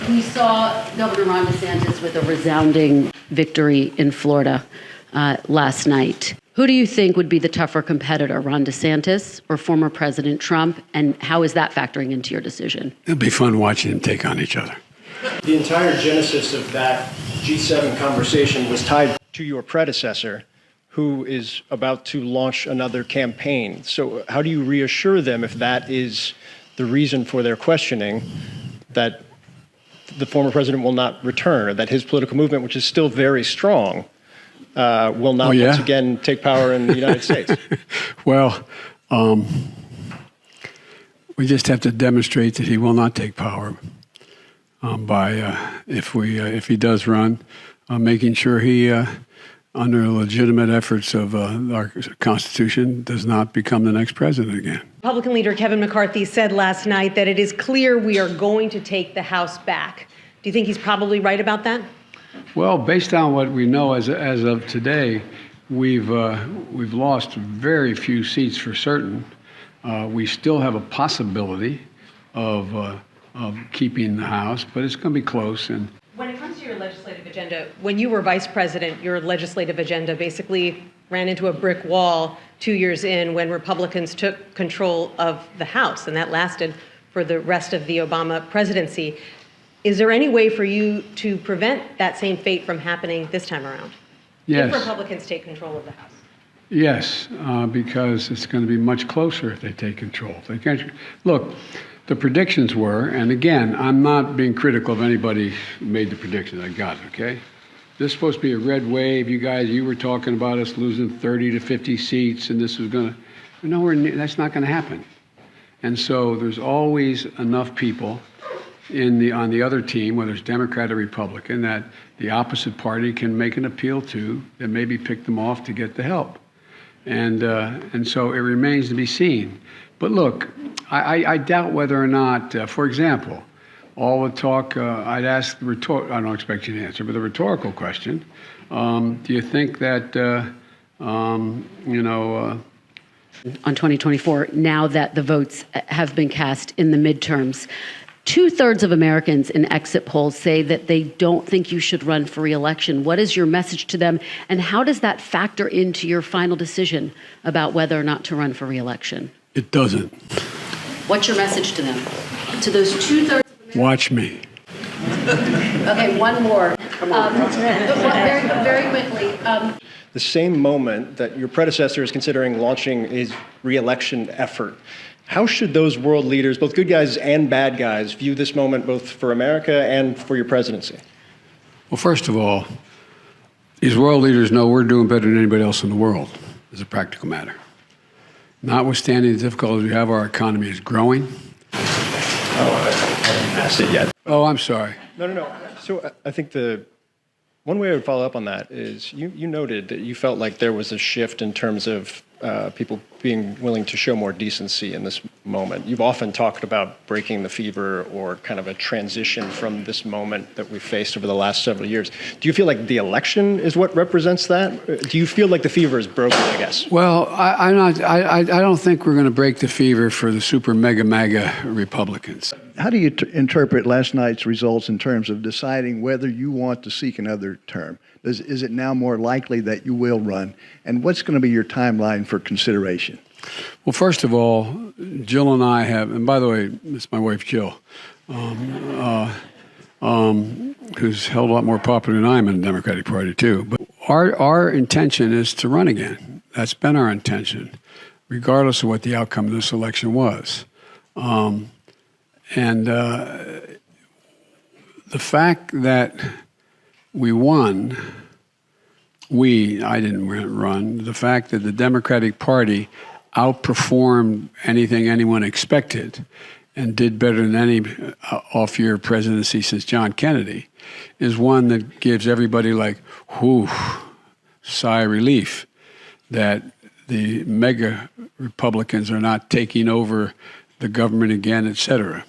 We saw Governor Ron DeSantis with a resounding victory in Florida last night. Who do you think would be the tougher competitor, Ron DeSantis or former President Trump? And how is that factoring into your decision? It'll be fun watching them take on each other. The entire genesis of that G7 conversation was tied to your predecessor, who is about to launch another campaign. So how do you reassure them, if that is the reason for their questioning, that the former president will not return, or that his political movement, which is still very strong, will not once again take power in the United States? Well, we just have to demonstrate that he will not take power by, if he does run, making sure he, under legitimate efforts of our Constitution, does not become the next president again. Republican leader Kevin McCarthy said last night that it is clear we are going to take the House back. Do you think he's probably right about that? Well, based on what we know as of today, we've lost very few seats for certain. We still have a possibility of keeping the House, but it's going to be close. And when it comes to your legislative agenda, when you were vice president, your legislative agenda basically ran into a brick wall 2 years in when Republicans took control of the House, and that lasted for the rest of the Obama presidency. Is there any way for you to prevent that same fate from happening this time around? Yes. If Republicans take control of the House? Yes, because it's going to be much closer if they take control. They can't, look, the predictions were, and again, I'm not being critical of anybody who made the predictions. I got it, okay? This is supposed to be a red wave. You guys, you were talking about us losing 30 to 50 seats, and this was going to, nowhere near, that's not going to happen. And so there's always enough people on the other team, whether it's Democrat or Republican, that the opposite party can make an appeal to and maybe pick them off to get the help. And so it remains to be seen. But look, I doubt whether or not, for example, all the talk, I'd ask I don't expect you to answer, but the rhetorical question, do you think that, On 2024, now that the votes have been cast in the midterms, 2/3 of Americans in exit polls say that they don't think you should run for re-election. What is your message to them, and how does that factor into your final decision about whether or not to run for re-election? it doesn't? What's your message to them? To those 2/3 of Americans? Watch me. Okay, one more. Very quickly. The same moment that your predecessor is considering launching his re-election effort, how should those world leaders, both good guys and bad guys, view this moment both for America and for your presidency? Well, first of all, these world leaders know we're doing better than anybody else in the world, as a practical matter. Notwithstanding the difficulties we have, our economy is growing. Oh, I haven't asked it yet. Oh, I'm sorry. No. So I think the one way I would follow up on that is you noted that you felt like there was a shift in terms of people being willing to show more decency in this moment. You've often talked about breaking the fever or kind of a transition from this moment that we've faced over the last several years. Do you feel like the election is what represents that? Do you feel like the fever is broken, I guess? Well, I don't think we're going to break the fever for the super mega MAGA Republicans. How do you interpret last night's results in terms of deciding whether you want to seek another term? Is it now more likely that you will run? And what's going to be your timeline for consideration? Well, first of all, Jill and I have, and by the way, it's my wife Jill, who's held a lot more popular than I am in the Democratic Party too. But our intention is to run again. That's been our intention, regardless of what the outcome of this election was. The fact that we won, I didn't run, the fact that the Democratic Party outperformed anything anyone expected and did better than any off-year presidency since John Kennedy is one that gives everybody like, whew, sigh of relief that the mega Republicans are not taking over the government again, et cetera.